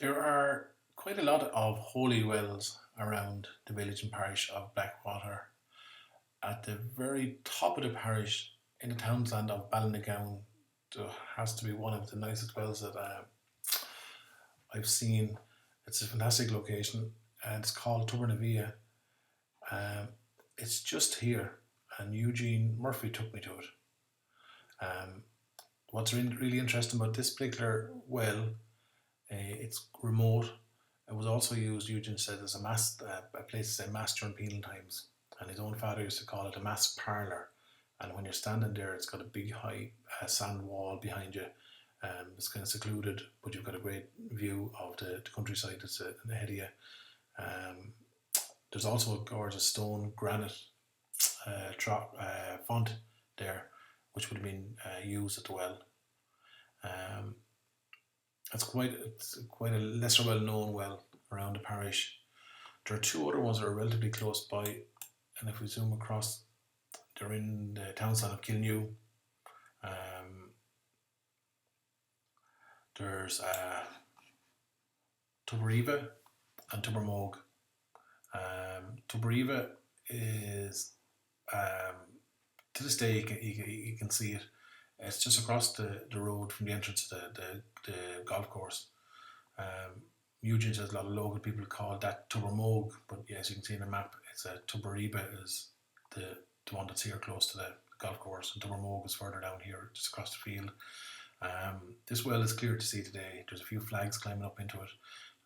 There are quite a lot of holy wells around the village and parish of Blackwater. At the very top of the parish, in the townsland of Ballinaghown, there has to be one of the nicest wells that I've seen. It's a fantastic location, and it's called Tornavia. Um, it's just here, and Eugene Murphy took me to it. Um, what's really interesting about this particular well, it's remote. It was also used, Eugene said, as a place to say mass during penal times. And his own father used to call it a mass parlour. And when you're standing there, it's got a big high sand wall behind you. It's kind of secluded, but you've got a great view of the countryside that's ahead of you. Um, there's also a gorgeous stone granite font there, which would have been used at the well. Um, it's quite a lesser well known well around the parish. There are two other ones that are relatively close by, and if we zoom across, they're in the townland of Kilnew. There's Tubriva and Tubermogue. Tubriva is, to this day, you can see it. It's just across the road from the entrance to the golf course. Eugene says a lot of local people call that Tubermogue, but yeah, as you can see in the map, it's Tuberiba is the one that's here close to the golf course, and Tubermogue is further down here, just across the field. This well is clear to see today. There's a few flags climbing up into it,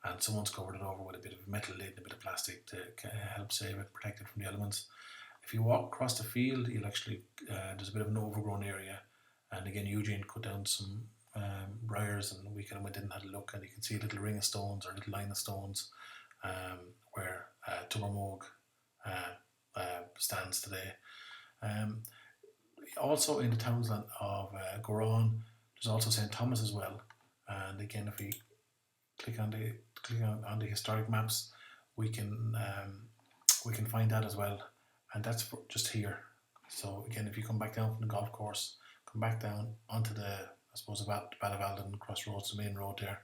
and someone's covered it over with a bit of metal lid and a bit of plastic to help save it, protect it from the elements. If you walk across the field, you'll actually there's a bit of an overgrown area, and again Eugene cut down some briars, and we kind of went in and had a look, and you can see a little ring of stones or a little line of stones where Tubermogue stands today. Also in the townland of Goran, there's also St Thomas as well, and again if we click on the historic maps, we can find that as well, and that's just here. So again, if you come back down from the golf course, come back down onto the Ballyvalden crossroads, the main road there,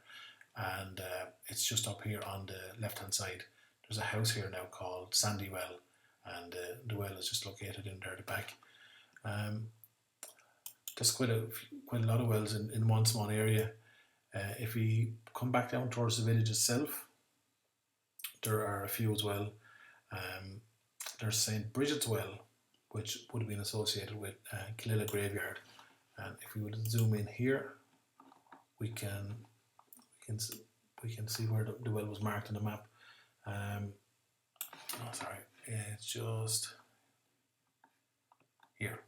and it's just up here on the left hand side. There's a house here now called Sandy Well, and the well is just located in there at the back. There's quite a lot of wells in one small area. If we come back down towards the village itself, there are a few as well. There's St Bridget's Well, which would have been associated with Kalilla Graveyard. And if we would zoom in here, we can see where the well was marked on the map. It's just here.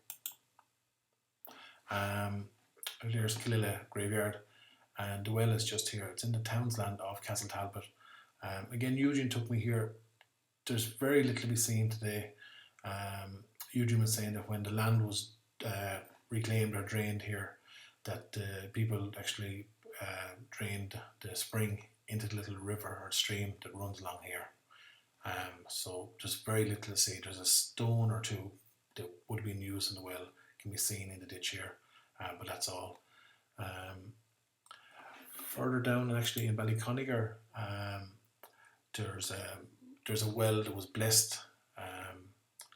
There's Kalilla Graveyard, and the well is just here. It's in the townsland of Castle Talbot. Again, Eugene took me here. There's very little to be seen today. Eugene was saying that when the land was reclaimed or drained here, that people actually drained the spring into the little river or stream that runs along here. So there's very little to see. There's a stone or two that would have been used in the well, can be seen in the ditch here, but that's all. Further down, actually in Ballyconnegar, there's a well that was blessed.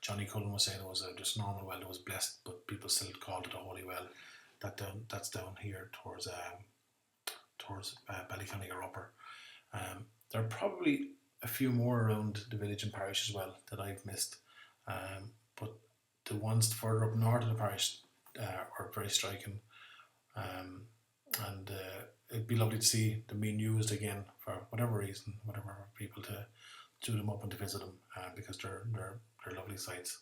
Johnny Cullen was saying it was just a normal well that was blessed, but people still called it a holy well. That's down here towards Ballyconnegar Upper. There are probably a few more around the village and parish as well that I've missed, but the ones further up north of the parish are very striking, and it'd be lovely to see them being used again for whatever reason, whatever people to do them up and to visit them, because they're lovely sites,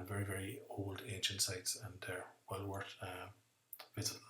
very, very old ancient sites, and they're well worth visiting.